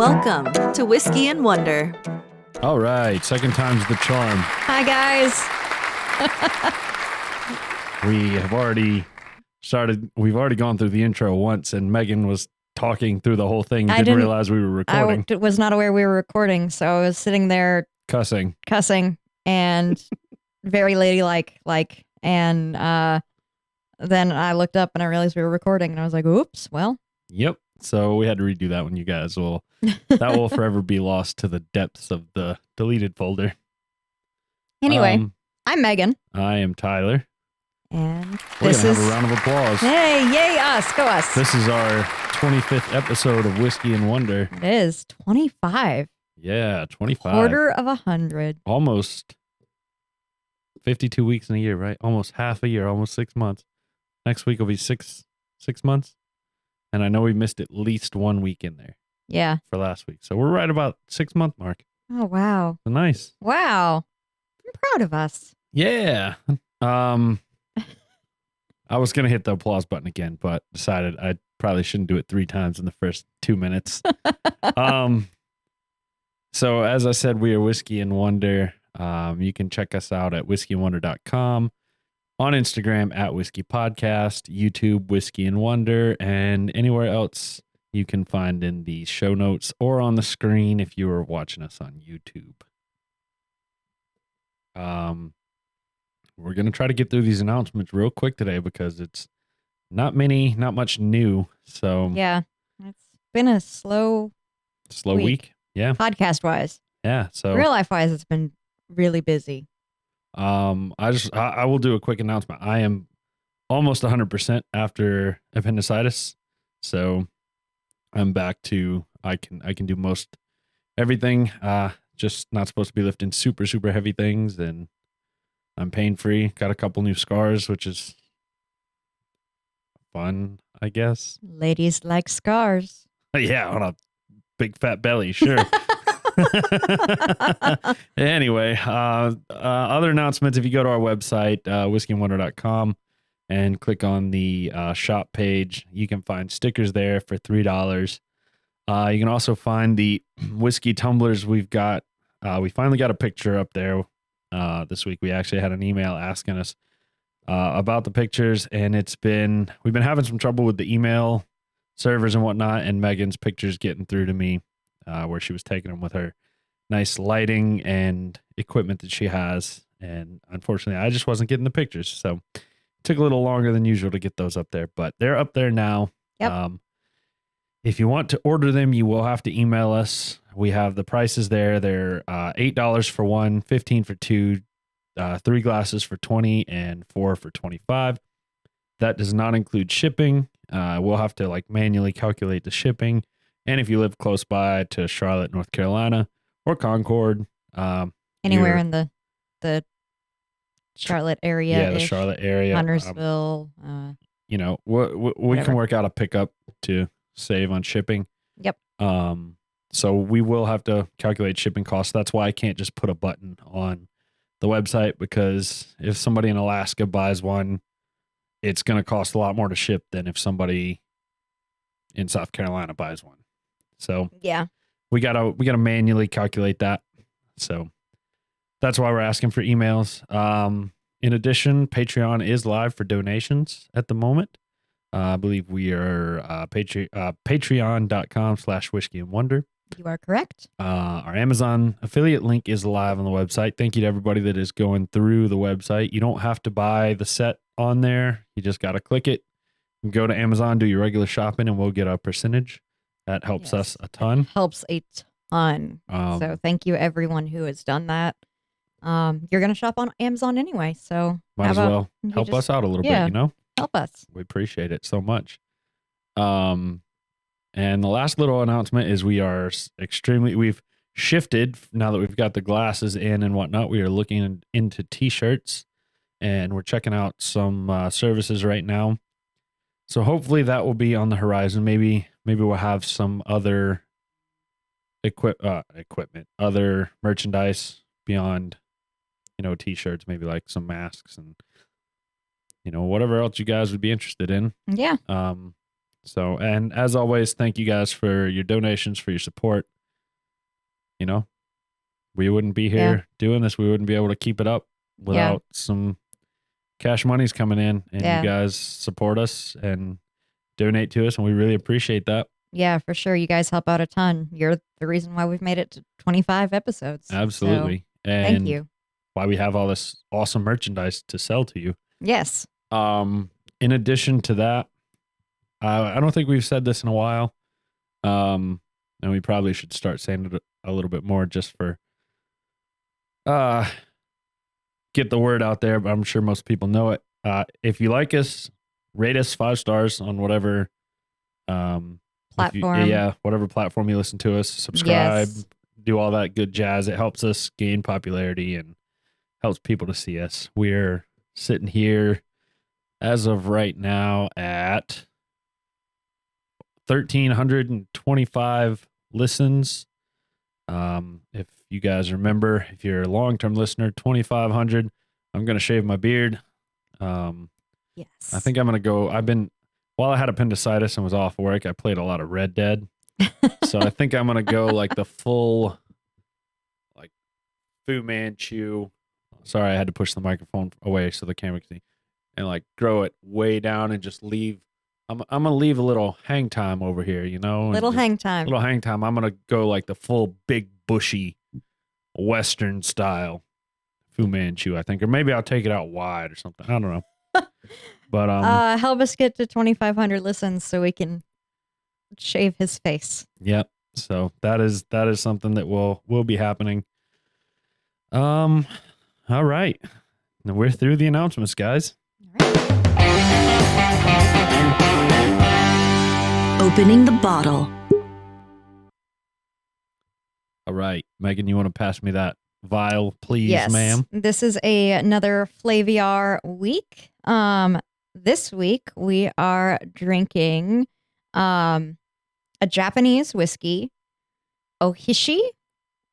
Welcome to Whiskey and Wonder. All right, second time's the charm. Hi, guys. We've already gone through the intro once, and Megan was talking through the whole thing. Didn't realize we were recording. I was not aware we were recording, so I was sitting there Cussing, and very ladylike, and then I looked up and I realized we were recording, and I was like, "Oops, well." Yep. So we had to redo that one. You guys will forever be lost to the depths of the deleted folder. Anyway, I'm Megan. I am Tyler. And We're gonna have a round of applause. Hey, yay, us. Go us. This is our 25th episode of Whiskey and Wonder. It is 25. Yeah, 25. Quarter of 100. Almost 52 weeks in a year, right? Almost half a year, almost 6 months. Next week will be six months. And I know we missed at least 1 week in there. Yeah. For last week. So we're right about 6 month mark. Oh, wow. So nice. Wow. I'm proud of us. Yeah. I was going to hit the applause button again, but decided I probably shouldn't do it 3 times in the first 2 minutes. So as I said, we are Whiskey and Wonder. You can check us out at whiskeyandwonder.com, on Instagram at Whiskey Podcast, YouTube Whiskey and Wonder, and anywhere else you can find in the show notes or on the screen if you are watching us on YouTube. We're going to try to get through these announcements real quick today because it's not much new. So yeah, it's been a slow week. Yeah. Podcast wise. Yeah. So real life wise, it's been really busy. I will do a quick announcement. I am almost 100% after appendicitis. So I'm back to, I can do most everything. Just not supposed to be lifting super, super heavy things, and I'm pain free. Got a couple new scars, which is fun, I guess. Ladies like scars. Yeah, on a big fat belly, sure. Anyway, other announcements, if you go to our website, whiskeyandwonder.com, and click on the shop page, you can find stickers there for $3. You can also find the whiskey tumblers we've got. We finally got a picture up there this week. We actually had an email asking us about the pictures, and we've been having some trouble with the email servers and whatnot, and Megan's pictures getting through to me where she was taking them with her nice lighting and equipment that she has. And unfortunately, I just wasn't getting the pictures. So it took a little longer than usual to get those up there, but they're up there now. Yep. If you want to order them, you will have to email us. We have the prices there. They're $8 for one, $15 for two, 3 glasses for $20, and 4 for $25. That does not include shipping. We'll have to manually calculate the shipping. And if you live close by to Charlotte, North Carolina, or Concord, anywhere in the Charlotte area, yeah, the Charlotte area, Huntersville, we can work out a pickup to save on shipping. Yep. So we will have to calculate shipping costs. That's why I can't just put a button on the website, because if somebody in Alaska buys one, it's going to cost a lot more to ship than if somebody in South Carolina buys one. So yeah, we gotta manually calculate that. So that's why we're asking for emails. In addition, Patreon is live for donations at the moment. I believe we are patreon.com/whiskeyandwonder. You are correct. Our Amazon affiliate link is live on the website. Thank you to everybody that is going through the website. You don't have to buy the set on there. You just got to click it. Go to Amazon, do your regular shopping, and we'll get a percentage. That helps us a ton. It helps a ton. So thank you everyone who has done that. You're going to shop on Amazon anyway, so might as well help us out a little bit, Help us. We appreciate it so much. And the last little announcement is we've shifted now that we've got the glasses in and whatnot. We are looking into t-shirts, and we're checking out some services right now. So hopefully that will be on the horizon. Maybe we'll have some other equipment, other merchandise beyond, t-shirts, maybe like some masks and, whatever else you guys would be interested in. Yeah. So, and as always, thank you guys for your donations, for your support. You know, we wouldn't be here doing this. We wouldn't be able to keep it up without some cash monies coming in, and you guys support us and donate to us, and we really appreciate that. Yeah, for sure. You guys help out a ton. You're the reason why we've made it to 25 episodes. Absolutely. So, and thank you. Why we have all this awesome merchandise to sell to you. Yes. In addition to that, I don't think we've said this in a while. And we probably should start saying it a little bit more just for get the word out there, but I'm sure most people know it. If you like us, rate us 5 stars on whatever platform. Whatever platform you listen to us. Subscribe, do all that good jazz. It helps us gain popularity and helps people to see us. We're sitting here as of right now at 1,325 listens. If you guys remember, if you're a long-term listener, 2,500. I'm going to shave my beard. Yes. I think I'm going to go. While I had appendicitis and was off work, I played a lot of Red Dead. So I think I'm going to go like the full, like Fu Manchu. Sorry, I had to push the microphone away so the camera can see. And like grow it way down and just leave. I'm going to leave a little hang time over here, you know? Little hang time. Little hang time. I'm going to go like the full big bushy Western style Fu Manchu, I think. Or maybe I'll take it out wide or something. I don't know. But help us get to 2,500 listens so we can shave his face. Yep. So that is something that will be happening. All right. Now we're through the announcements, guys. Opening the bottle. All right. Megan, you want to pass me that vial, please, yes, ma'am? This is another Flaviar week. This week we are drinking a Japanese whiskey, Ohishi.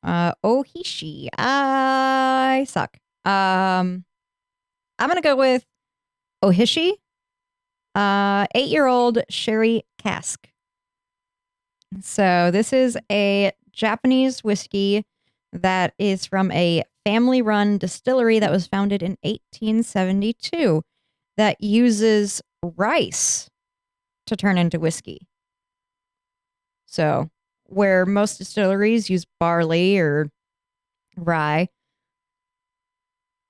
Ohishi. I suck. I'm gonna go with Ohishi. 8-year-old Sherry Cask. So this is a Japanese whiskey that is from a family-run distillery that was founded in 1872 that uses rice to turn into whiskey. So where most distilleries use barley or rye,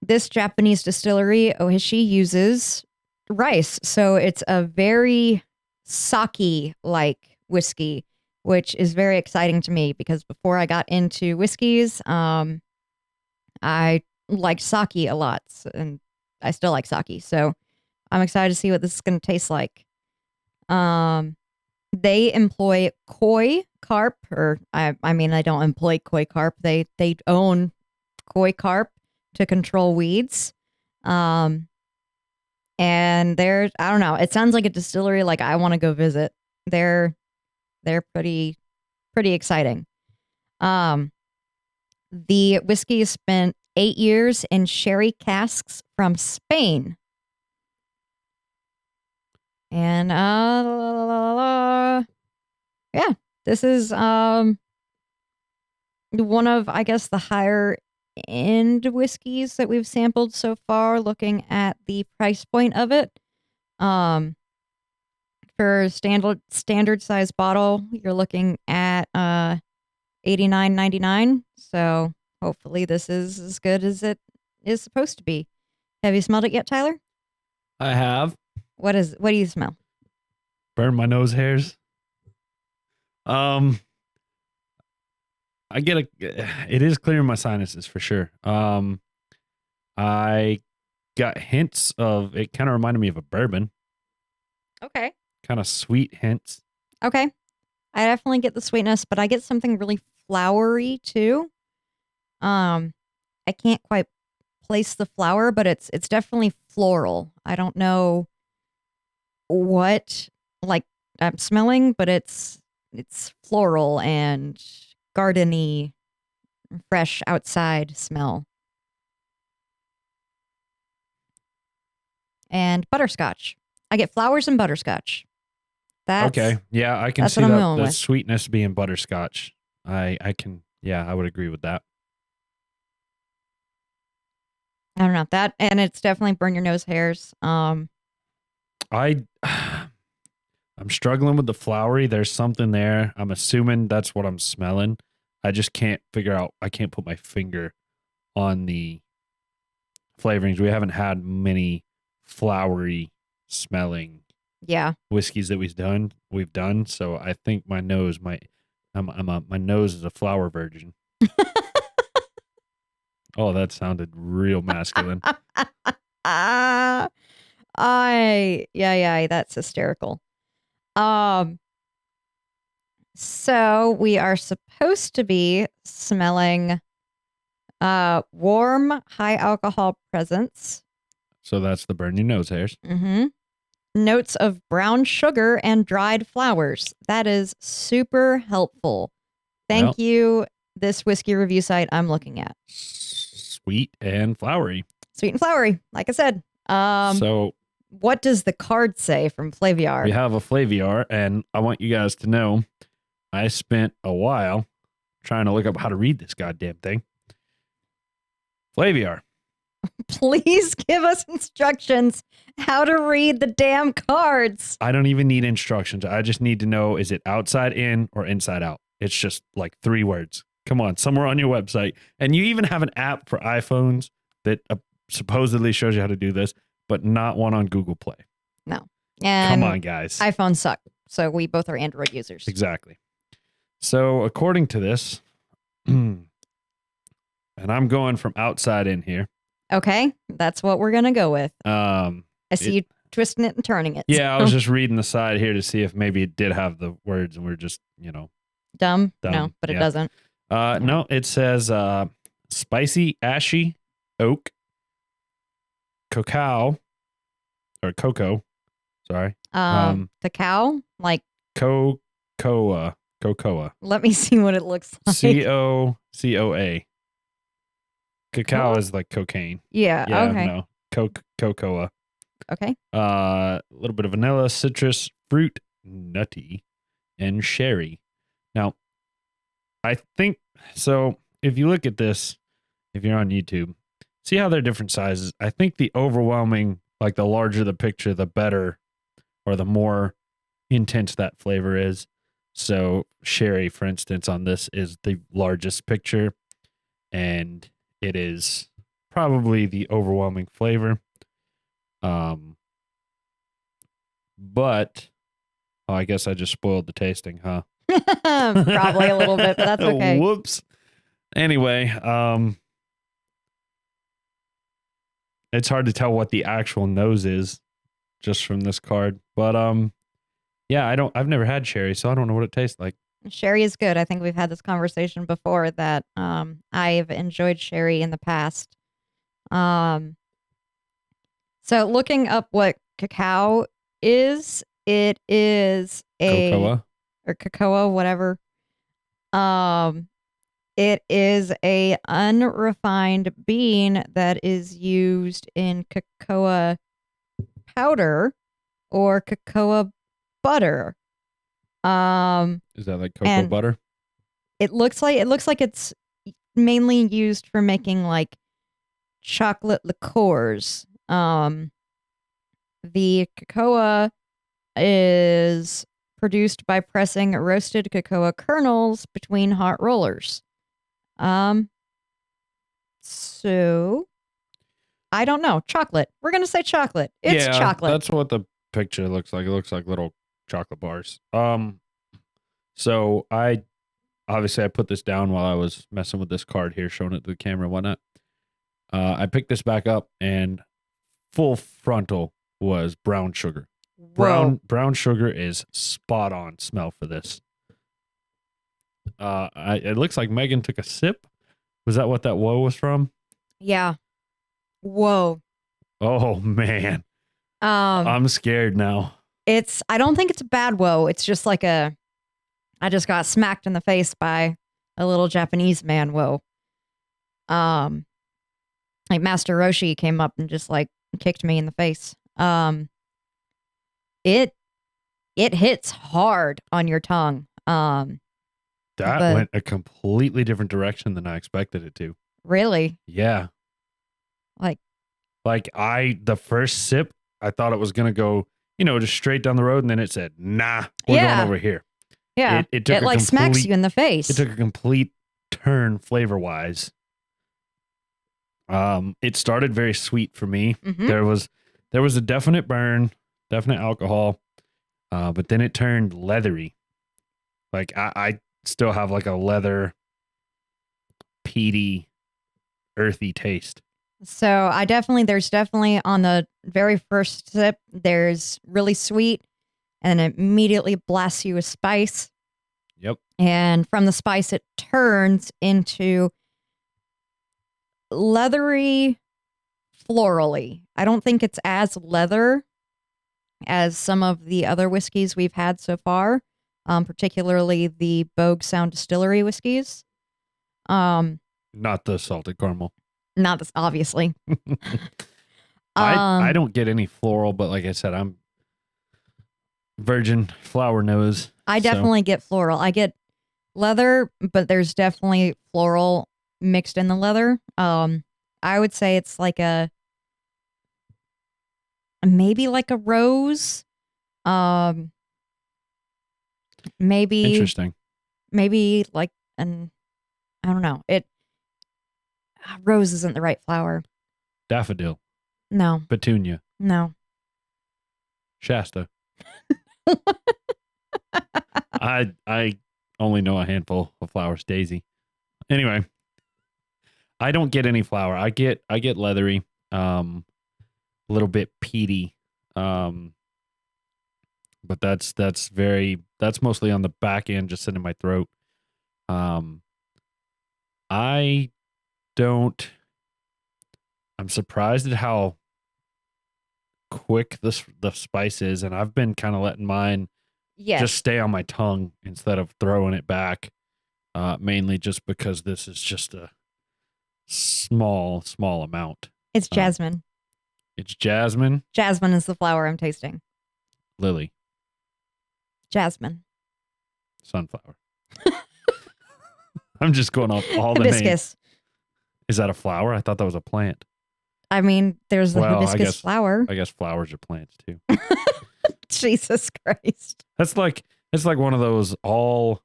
this Japanese distillery, Ohishi, uses rice. So it's a very sake-like whiskey, which is very exciting to me because before I got into whiskeys, I liked sake a lot, and I still like sake. So I'm excited to see what this is going to taste like. They employ koi carp, or I mean, I don't employ koi carp. They own koi carp to control weeds. And they're, I don't know, it sounds like a distillery like I want to go visit. They're pretty exciting. The whiskey has spent 8 years in sherry casks from Spain. And yeah, this is one of, I guess, the higher end whiskeys that we've sampled so far, looking at the price point of it. For standard size bottle, you're looking at $89.99. So hopefully this is as good as it is supposed to be. Have you smelled it yet, Tyler? I have. What do you smell? Burn my nose hairs. It is clearing my sinuses for sure. I got hints of, it kind of reminded me of a bourbon. Okay. Kind of sweet hints. Okay. I definitely get the sweetness, but I get something really flowery too. I can't quite place the flower, but it's definitely floral. I don't know what like I'm smelling, but it's floral and gardeny, fresh outside smell. And butterscotch. I get flowers and butterscotch. Okay. Yeah, I can that's see what I'm that going the with. sweetness being butterscotch. I can, yeah, I would agree with that. I don't know that, and it's definitely burn your nose hairs. I I'm struggling with the flowery. There's something there. I'm assuming that's what I'm smelling. I just can't figure out. I can't put my finger on the flavorings. We haven't had many flowery smelling Yeah. whiskeys that We've done. So I think my nose might. My nose is a flower virgin. Oh, that sounded real masculine. Ah, yeah, that's hysterical. So we are supposed to be smelling warm, high alcohol presence. So that's the burn your nose hairs. Mm-hmm. Notes of brown sugar and dried flowers. That is super helpful. Well, Thank you. This whiskey review site I'm looking at. sweet and flowery. Sweet and flowery, like I said. So What does the card say from Flaviar? we have a Flaviar, and I want you guys to know I spent a while trying to look up how to read this goddamn thing. Flaviar. Please give us instructions how to read the damn cards. I don't even need instructions. I just need to know, is it outside in or inside out? It's just like 3 words. Come on, somewhere on your website. And you even have an app for iPhones that supposedly shows you how to do this, but not one on Google Play. No. And come on, guys. iPhones suck. So we both are Android users. Exactly. So according to this, and I'm going from outside in here. Okay. That's what we're going to go with. I see it- you twisting it and turning it. Yeah, I was just reading the side here to see if maybe it did have the words and we're just, Dumb? dumb. No, but it Yeah. doesn't. No, it says spicy, ashy, oak, cocoa, sorry. The cow? Like, Cocoa. let me see what it looks like. Cocoa. Cacao What? is like cocaine. Yeah. Yeah, Okay. no. Cocoa. Okay. A little bit of vanilla, citrus, fruit, nutty, and sherry. Now, I think so. If you look at this, if you're on YouTube, see how they're different sizes. I think the overwhelming, like the larger the picture, the better, or the more intense that flavor is. So, sherry, for instance, on this is the largest picture, and it is probably the overwhelming flavor. But I guess I just spoiled the tasting, huh? Probably a little bit, but that's okay. Whoops. Anyway, it's hard to tell what the actual nose is just from this card. But yeah, I've never had sherry, so I don't know what it tastes like. Sherry is good. I think we've had this conversation before that I've enjoyed sherry in the past. So looking up what cacao is, it is Cocoa. or cocoa, whatever. It is a unrefined bean that is used in cocoa powder or cocoa butter. Is that like cocoa butter? It looks like it's mainly used for making like chocolate liqueurs. The cocoa is produced by pressing roasted cocoa kernels between hot rollers. So I don't know. Chocolate. We're gonna say chocolate. It's chocolate. That's what the picture looks like. It looks like little chocolate bars. So I put this down while I was messing with this card here, showing it to the camera and whatnot. I picked this back up and full frontal was brown sugar. Whoa. Brown sugar is spot on smell for this. It looks like Megan took a sip. Was that what that whoa was from? Yeah. Whoa. Oh man. I'm scared now. I don't think it's a bad whoa. It's just like I just got smacked in the face by a little Japanese man whoa. Like Master Roshi came up and just like kicked me in the face. It it hits hard on your tongue. That But- went a completely different direction than I expected it to. Really, Yeah. like, The first sip, I thought it was going to go, just straight down the road. And then it said, nah, we're Yeah. going over here. yeah, It took a like smacks complete- you in the face. It took a complete turn flavor wise. It started very sweet for me. Mhm. There was a definite burn, definite alcohol, but then it turned leathery. Like I still have like a leather, peaty, earthy taste. So there's definitely on the very first sip, there's really sweet and it immediately blasts you with spice. Yep. And from the spice, it turns into leathery, florally. I don't think it's as leather as some of the other whiskeys we've had so far, particularly the Bogue Sound Distillery whiskeys. Not the salted caramel. Not this, obviously. I don't get any floral, but like I said, I'm virgin flower nose. I so- definitely get floral. I get leather, but there's definitely floral mixed in the leather. I would say it's like maybe like a rose. Maybe Interesting. like an, I don't know. Rose isn't the right flower. Daffodil, No, petunia, no. Shasta. I only know a handful of flowers. Daisy. Anyway, I don't get any flower. I get leathery, a little bit peaty, but that's mostly on the back end, just sitting in my throat. I don't. I'm surprised at how quick the spice is, and I've been kind of letting mine Yes. just stay on my tongue instead of throwing it back. Mainly just because this is just a small amount. It's jasmine. It's jasmine, Jasmine is the flower I'm tasting. lily, Jasmine. sunflower. I'm just going off all the names. Hibiscus. Is that a flower? I thought that was a plant. I mean, there's the Well, I hibiscus guess- flower. I guess flowers are plants too. Jesus Christ. It's like one of those all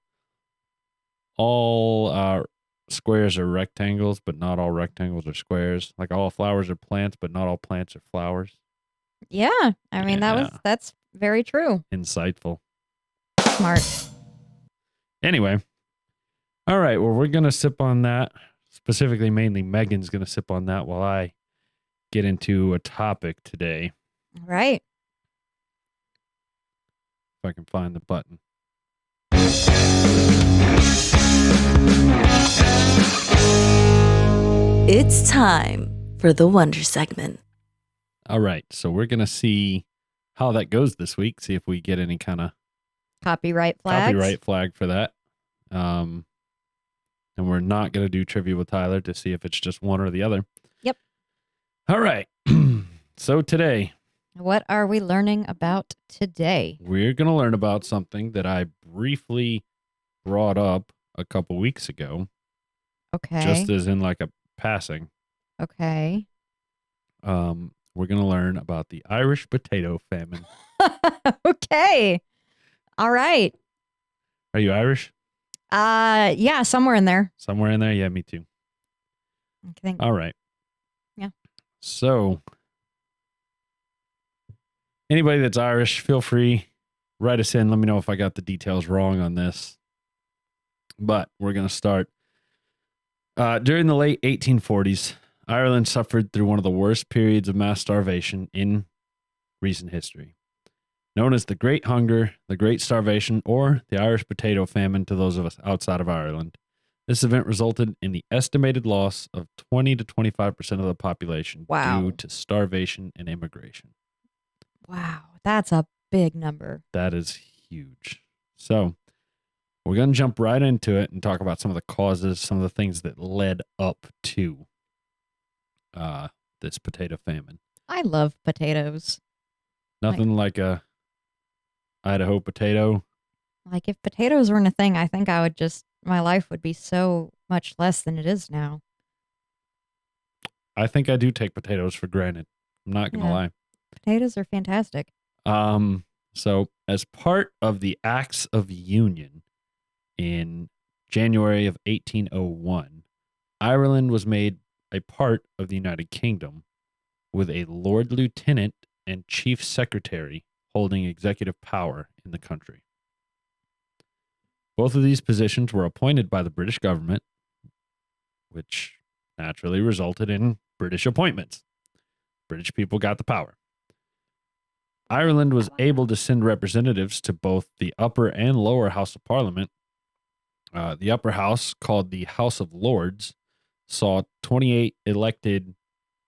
squares are rectangles, but not all rectangles are squares. Like all flowers are plants, but not all plants are flowers. Yeah. I mean, Yeah. that's very true. Insightful. Smart. Anyway, all right. Well, we're gonna sip on that. Specifically, mainly Megan's gonna sip on that while I get into a topic today. All right. If I can find the button. It's time for the Wonder segment. All right. So we're gonna see how that goes this week. See if we get any kind of Copyright flags. copyright flag for that. And we're not going to do trivia with Tyler to see if it's just one or the other. Yep. All right. So today What are we learning about today? we're going to learn about something that I briefly brought up a couple weeks ago, Okay. just as in like a passing. Okay. We're going to learn about the Irish Potato Famine. Okay. All right. Are you Irish? Yeah, somewhere in there. Somewhere in there? Yeah, me too. I think. All right. Yeah. So, anybody that's Irish, feel free, write us in. Let me know if I got the details wrong on this. But we're going to start. During the late 1840s, Ireland suffered through one of the worst periods of mass starvation in recent history. Known as the Great Hunger, the Great Starvation, or the Irish Potato Famine to those of us outside of Ireland. This event resulted in the estimated loss of 20 to 25% of the population Wow. due to starvation and immigration. Wow. That's a big number. That is huge. So we're going to jump right into it and talk about some of the causes, some of the things that led up to this potato famine. I love potatoes. Nothing like a Idaho potato. Like if potatoes weren't a thing, I think my life would be so much less than it is now. I think I do take potatoes for granted. I'm not gonna Yeah, lie. potatoes are fantastic. So as part of the Acts of Union in January of 1801, Ireland was made a part of the United Kingdom with a Lord Lieutenant and Chief Secretary holding executive power in the country. Both of these positions were appointed by the British government, which naturally resulted in British appointments. British people got the power. Ireland was able to send representatives to both the upper and lower house of parliament. The upper house, called the House of Lords, saw 28 elected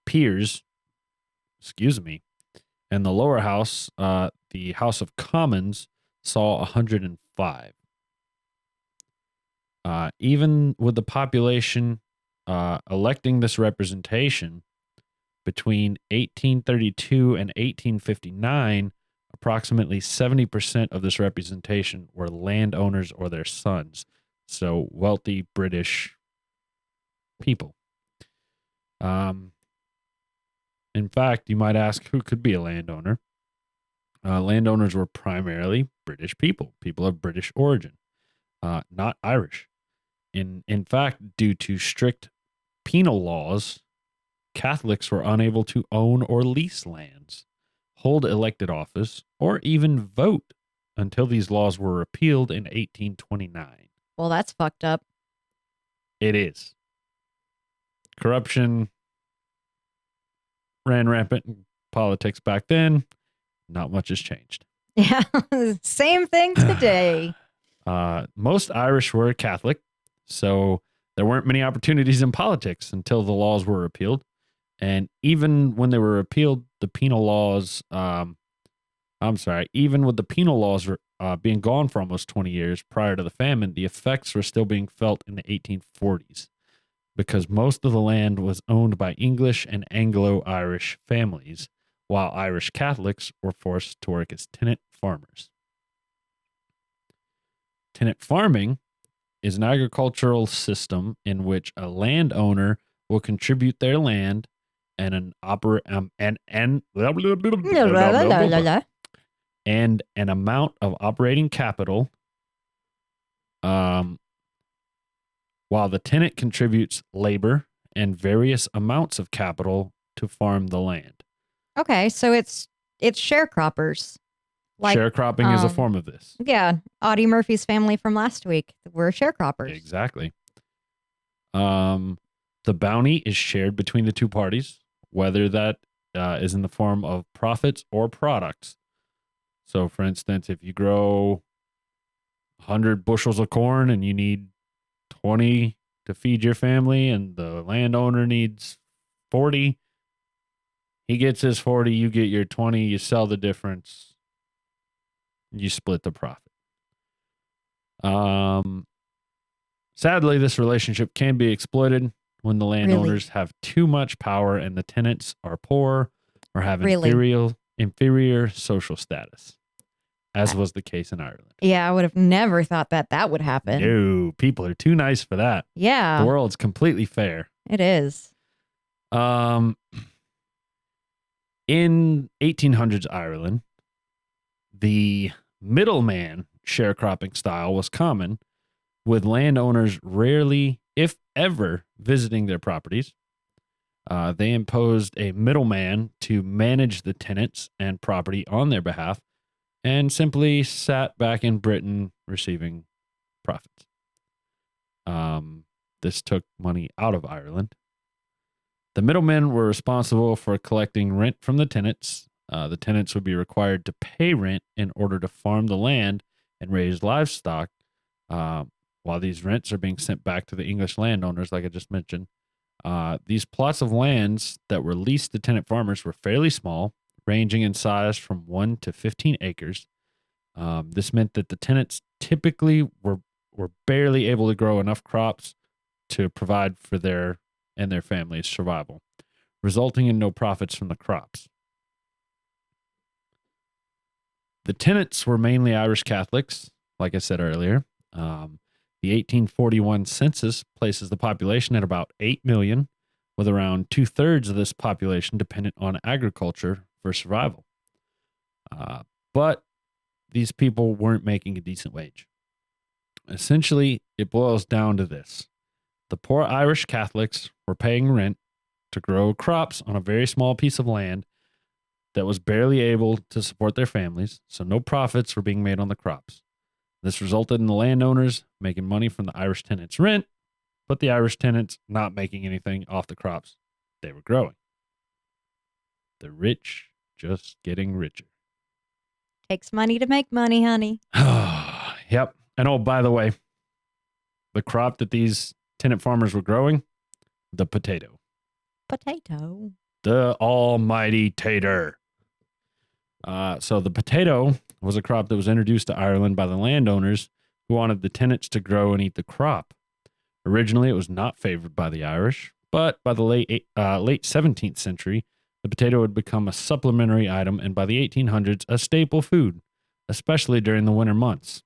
peers, and the lower house, the House of Commons, saw 105. Even with the population electing this representation between 1832 and 1859, approximately 70% of this representation were landowners or their sons, so wealthy British people. In fact, you might ask, who could be a landowner? Landowners were primarily British people of British origin, not Irish. In fact, due to strict penal laws, Catholics were unable to own or lease lands, hold elected office, or even vote until these laws were repealed in 1829. Well, that's fucked up. It is. Corruption ran rampant in politics back then. Not much has changed. Yeah, same thing today. Most Irish were Catholic, so there weren't many opportunities in politics until the laws were repealed. And even when they were repealed, the penal laws, even with the penal laws being gone for almost 20 years prior to the famine, the effects were still being felt in the 1840s because most of the land was owned by English and Anglo-Irish families, while Irish Catholics were forced to work as tenant farmers. Tenant farming is an agricultural system in which a landowner will contribute their land and an amount of operating capital, while the tenant contributes labor and various amounts of capital to farm the land. Okay, so it's sharecroppers. Like, Sharecropping is a form of this. Yeah, Audie Murphy's family from last week were sharecroppers. Exactly. The bounty is shared between the two parties, whether that is in the form of profits or products. So, for instance, if you grow 100 bushels of corn and you need 20 to feed your family and the landowner needs 40, he gets his 40, you get your 20, you sell the difference, you split the profit. Sadly, this relationship can be exploited when the landowners have too much power and the tenants are poor or have inferior social status, as was the case in Ireland. Yeah, I would have never thought that would happen. No, people are too nice for that. Yeah. The world's completely fair. It is. In 1800s Ireland, the middleman sharecropping style was common, with landowners rarely, if ever, visiting their properties. They imposed a middleman to manage the tenants and property on their behalf and simply sat back in Britain receiving profits. This took money out of Ireland. The middlemen were responsible for collecting rent from the tenants. The tenants would be required to pay rent in order to farm the land and raise livestock, while these rents are being sent back to the English landowners, like I just mentioned. These plots of lands that were leased to tenant farmers were fairly small, ranging in size from 1 to 15 acres. This meant that the tenants typically were barely able to grow enough crops to provide for their and their families' survival, resulting in no profits from the crops. The tenants were mainly Irish Catholics, like I said earlier. The 1841 census places the population at about 8 million, with around 2/3 of this population dependent on agriculture for survival. But these people weren't making a decent wage. Essentially, it boils down to this. The poor Irish Catholics were paying rent to grow crops on a very small piece of land that was barely able to support their families, so no profits were being made on the crops. This resulted in the landowners making money from the Irish tenants' rent, but the Irish tenants not making anything off the crops they were growing. The rich just getting richer. Takes money to make money, honey. Yep. And oh, by the way, the crop that these tenant farmers were growing, the potato. Potato. The almighty tater. So the potato was a crop that was introduced to Ireland by the landowners who wanted the tenants to grow and eat the crop. Originally, it was not favored by the Irish, but by the late 17th century, the potato had become a supplementary item and by the 1800s, a staple food, especially during the winter months.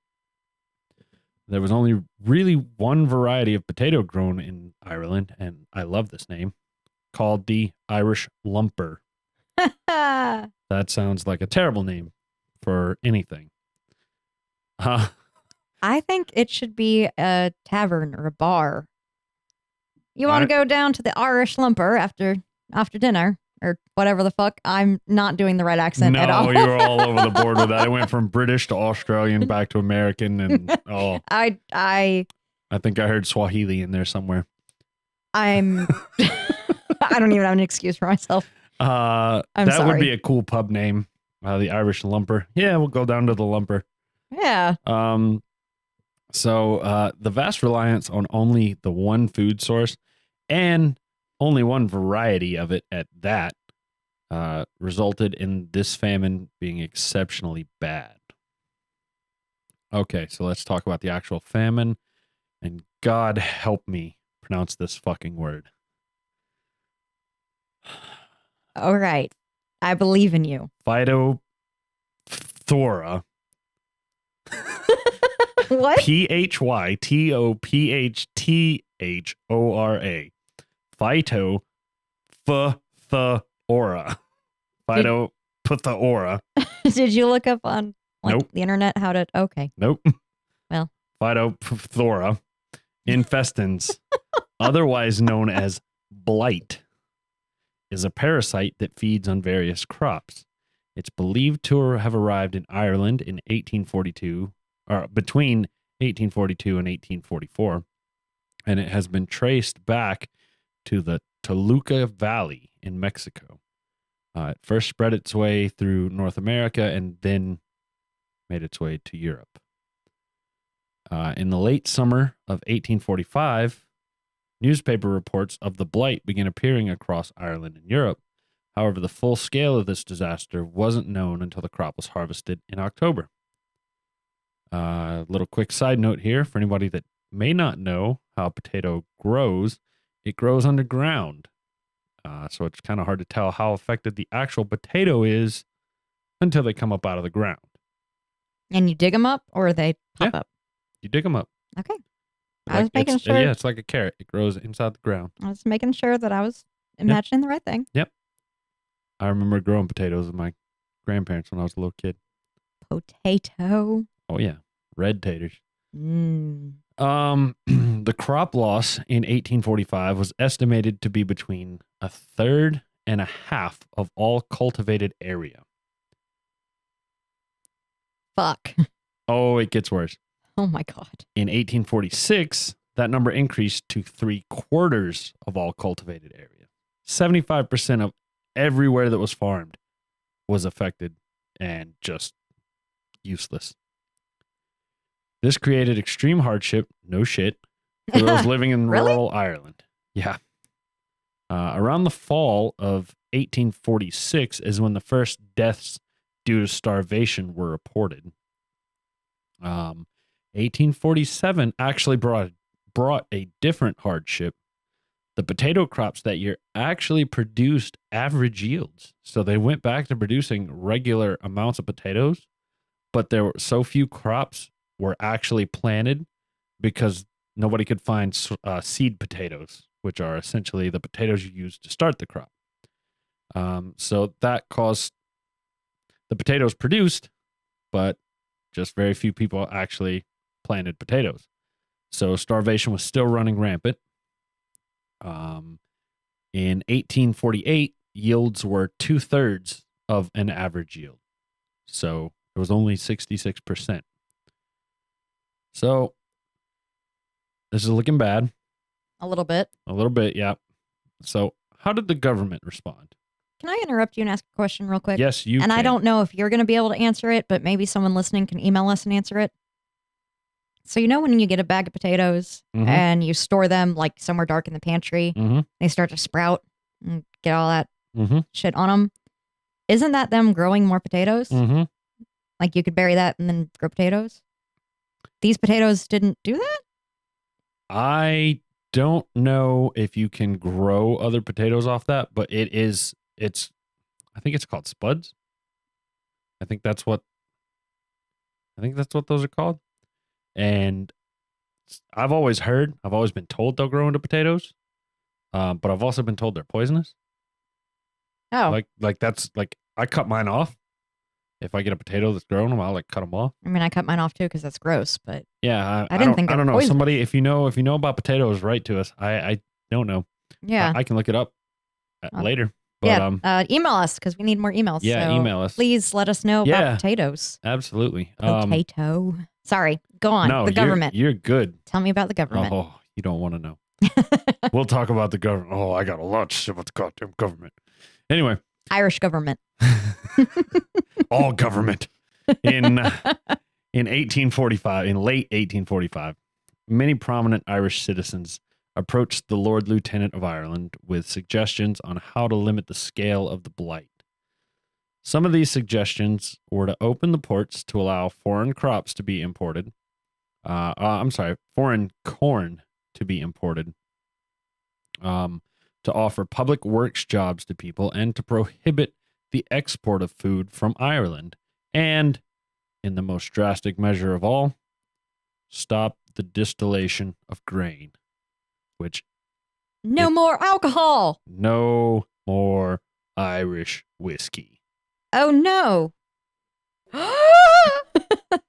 There was only really one variety of potato grown in Ireland, and I love this name, called the Irish lumper. That sounds like a terrible name for anything. I think it should be a tavern or a bar. You want to go down to the Irish Lumper after dinner or whatever the fuck? I'm not doing the right accent at all. No, you're all over the board with that. It went from British to Australian back to American, and I think I heard Swahili in there somewhere. I don't even have an excuse for myself. That sorry. would be a cool pub name. The Irish Lumper. Yeah, we'll go down to the Lumper. Yeah. So the vast reliance on only the one food source and only one variety of it at that resulted in this famine being exceptionally bad. Okay, so let's talk about the actual famine, and God help me pronounce this fucking word. All right. I believe in you. Phytophthora. What? Phytophthora. Phytophthora. Phytophthora. Did you look up on Nope. the internet how to? Okay. Nope. Well. Phytophthora infestans, otherwise known as blight, is a parasite that feeds on various crops. It's believed to have arrived in Ireland in 1842, or between 1842 and 1844, and it has been traced back to the Toluca Valley in Mexico. It first spread its way through North America and then made its way to Europe. In the late summer of 1845, newspaper reports of the blight began appearing across Ireland and Europe. However, the full scale of this disaster wasn't known until the crop was harvested in October. Little quick side note here for anybody that may not know how a potato grows. It grows underground. So it's kind of hard to tell how affected the actual potato is until they come up out of the ground. And you dig them up or they pop up? You dig them up. Okay. I was making sure. Yeah, it's like a carrot. It grows inside the ground. I was making sure that I was imagining the right thing. Yep. I remember growing potatoes with my grandparents when I was a little kid. Potato. Oh, yeah. Red taters. Mm. The crop loss in 1845 was estimated to be between 1/3 and 1/2 of all cultivated area. Fuck. Oh, it gets worse. Oh my God. In 1846, that number increased to 3/4 of all cultivated area. 75% of everywhere that was farmed was affected and just useless. This created extreme hardship, no shit, for those living in Really? rural Ireland. Yeah. Around the fall of 1846 is when the first deaths due to starvation were reported. 1847 actually brought a different hardship. The potato crops that year actually produced average yields. So they went back to producing regular amounts of potatoes, but there were so few crops were actually planted because nobody could find seed potatoes, which are essentially the potatoes you use to start the crop. So that caused the potatoes produced, but just very few people actually planted potatoes. So starvation was still running rampant. In 1848, yields were 2/3 of an average yield. So it was only 66%. So this is looking bad. A little bit. A little bit, yeah. So how did the government respond? Can I interrupt you and ask a question real quick? Yes, you And can. I don't know if you're going to be able to answer it, but maybe someone listening can email us and answer it. So, when you get a bag of potatoes and you store them like somewhere dark in the pantry, they start to sprout and get all that shit on them. Isn't that them growing more potatoes? Like you could bury that and then grow potatoes? These potatoes didn't do that? I don't know if you can grow other potatoes off that, but I think it's called spuds. I think that's what those are called. And I've always been told they'll grow into potatoes. But I've also been told they're poisonous. Oh. Like that's like I cut mine off. If I get a potato that's growing them, I'll cut them off. I mean, I cut mine off too because that's gross, but yeah, I didn't think I don't know. poisonous. Somebody, if you know about potatoes, write to us. I don't know. Yeah. I can look it up later. But, email us because we need more emails. Yeah, so email us. Please let us know about potatoes. Absolutely. Potato. Sorry, go on. No, the government. You're good. Tell me about the government. Oh, you don't want to know. We'll talk about the government. Oh, I got a lot to say about the goddamn government. Anyway. Irish government. All government. In 1845, in late 1845, many prominent Irish citizens approached the Lord Lieutenant of Ireland with suggestions on how to limit the scale of the blight. Some of these suggestions were to open the ports to allow foreign crops to be imported. Foreign corn to be imported. To offer public works jobs to people and to prohibit the export of food from Ireland. And, in the most drastic measure of all, stop the distillation of grain, which... No more alcohol! No more Irish whiskey. Oh, no.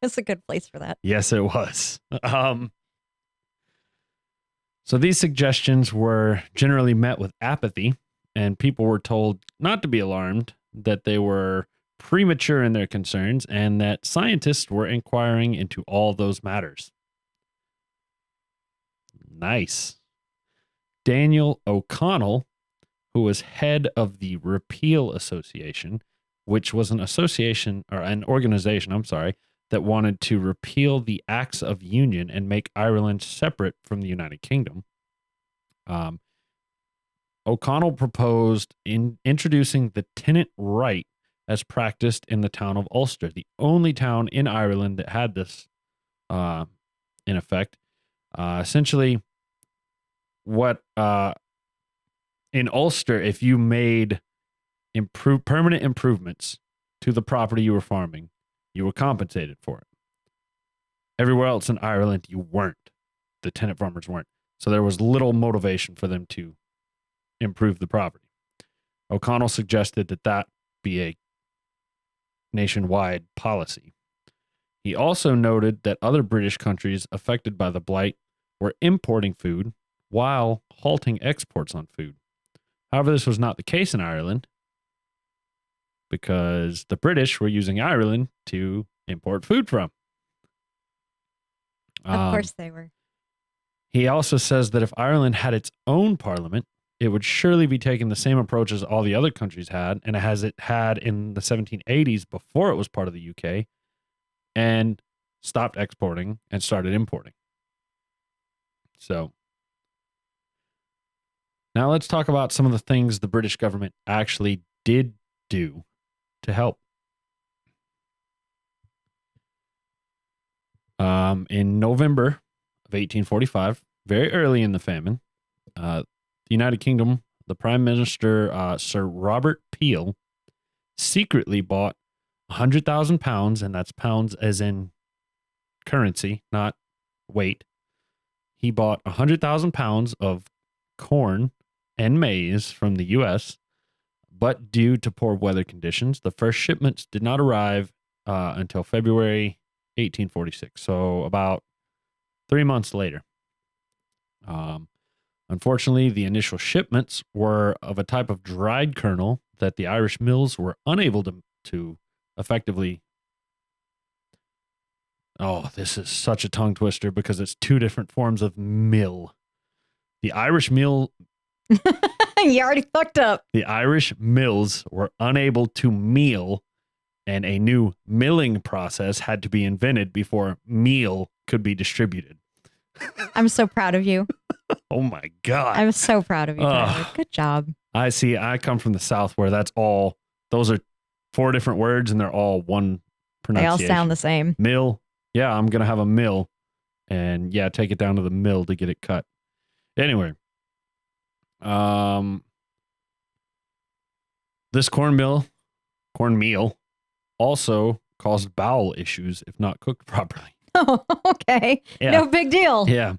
That's a good place for that. Yes, it was. So these suggestions were generally met with apathy, and people were told not to be alarmed, that they were premature in their concerns, and that scientists were inquiring into all those matters. Nice. Daniel O'Connell, who was head of the Repeal Association, which was an organization, that wanted to repeal the Acts of Union and make Ireland separate from the United Kingdom. O'Connell proposed in introducing the tenant right as practiced in the town of Ulster, the only town in Ireland that had this in effect. Essentially, what in Ulster, if you made permanent improvements to the property you were farming, you were compensated for it. Everywhere else in Ireland, you weren't. The tenant farmers weren't. So there was little motivation for them to improve the property. O'Connell suggested that be a nationwide policy. He also noted that other British countries affected by the blight were importing food while halting exports on food. However, this was not the case in Ireland because the British were using Ireland to import food from. Of course they were. He also says that if Ireland had its own parliament, it would surely be taking the same approach as all the other countries had, and as it had in the 1780s before it was part of the UK, and stopped exporting and started importing. So, now let's talk about some of the things the British government actually did do to help. In November of 1845, very early in the famine, the United Kingdom, the Prime Minister, Sir Robert Peel, secretly bought 100,000 pounds, and that's pounds as in currency, not weight. He bought 100,000 pounds of corn and maize from the U.S., but due to poor weather conditions, the first shipments did not arrive until February 1846, so about 3 months later. Unfortunately, the initial shipments were of a type of dried kernel that the Irish mills were unable to effectively. Oh, this is such a tongue twister because it's two different forms of mill. The Irish mill. You already fucked up. The Irish mills were unable to meal, and a new milling process had to be invented before meal could be distributed. I'm so proud of you. Oh my God. I'm so proud of you, Tyler. Good job. I see. I come from the South where those are 4 different words and they're all one They all pronunciation. sound the same. Mill. Yeah, I'm going to have a mill. And yeah, take it down to the mill to get it cut. Anyway. This corn meal also caused bowel issues if not cooked properly. Oh, okay. Yeah. No big deal. Yeah.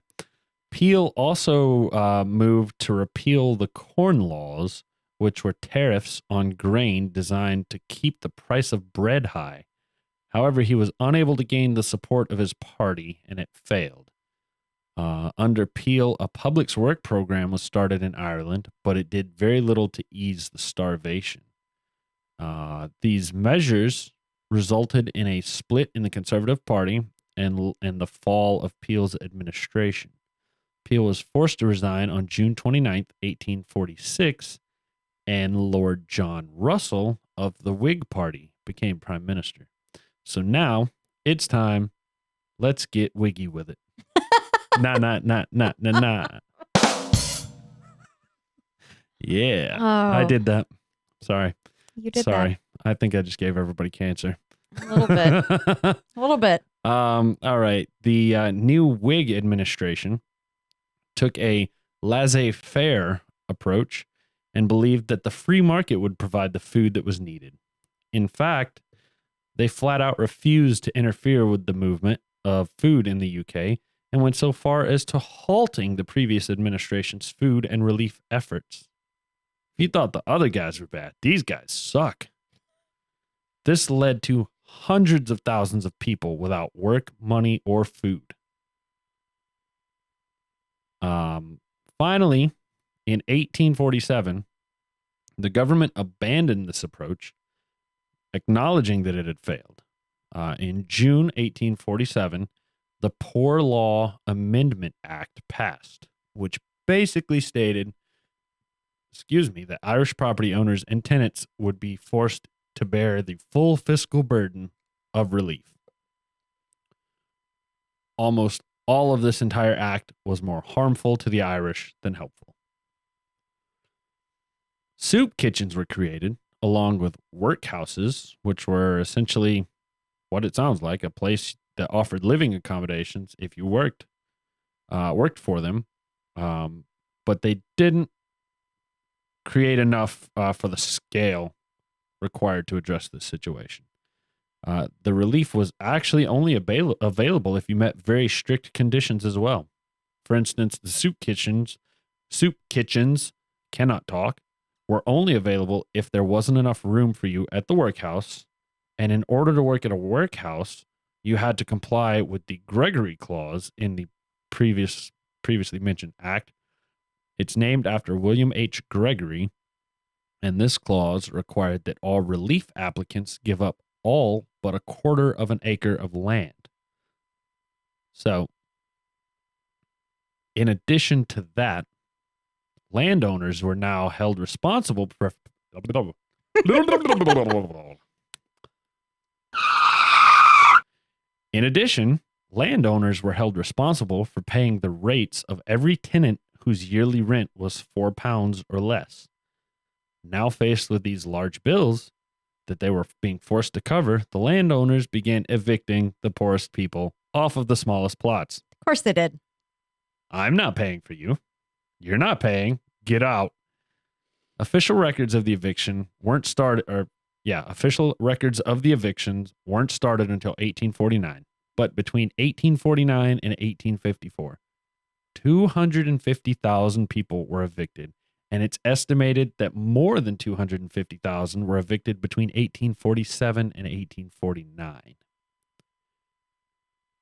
Peel also moved to repeal the corn laws, which were tariffs on grain designed to keep the price of bread high. However, he was unable to gain the support of his party, and it failed. Under Peel, a public work program was started in Ireland, but it did very little to ease the starvation. These measures resulted in a split in the Conservative Party and the fall of Peel's administration. Peel was forced to resign on June 29th, 1846, and Lord John Russell of the Whig Party became prime minister. So now it's time. Let's get wiggy with it. Nah. Yeah, I did that. Sorry. You did Sorry. I think I just gave everybody cancer. that. A little bit. A little bit. All right. The new Whig administration took a laissez-faire approach and believed that the free market would provide the food that was needed. In fact, they flat out refused to interfere with the movement of food in the UK and went so far as to halting the previous administration's food and relief efforts. If you thought the other guys were bad, these guys suck. This led to hundreds of thousands of people without work, money, or food. Finally, in 1847, the government abandoned this approach, acknowledging that it had failed. In June 1847, the Poor Law Amendment Act passed, which basically stated, that Irish property owners and tenants would be forced to bear the full fiscal burden of relief. Almost all of this entire act was more harmful to the Irish than helpful. Soup kitchens were created, along with workhouses, which were essentially what it sounds like, a place that offered living accommodations if you worked for them. But they didn't create enough for the scale required to address this situation. The relief was actually only available if you met very strict conditions as well. For instance, the soup kitchens cannot talk, were only available if there wasn't enough room for you at the workhouse. And in order to work at a workhouse, you had to comply with the Gregory Clause in the previously mentioned act. It's named after William H. Gregory, and this clause required that all relief applicants give up all but a quarter of an acre of land. So, in addition to that, landowners were now held responsible for In addition, landowners were held responsible for paying the rates of every tenant whose yearly rent was £4 or less. Now faced with these large bills that they were being forced to cover, the landowners began evicting the poorest people off of the smallest plots. Of course they did. I'm not paying for you. You're not paying. Get out. Official records of the eviction weren't started, or official records of the evictions weren't started until 1849. But between 1849 and 1854, 250,000 people were evicted. And it's estimated that more than 250,000 were evicted between 1847 and 1849.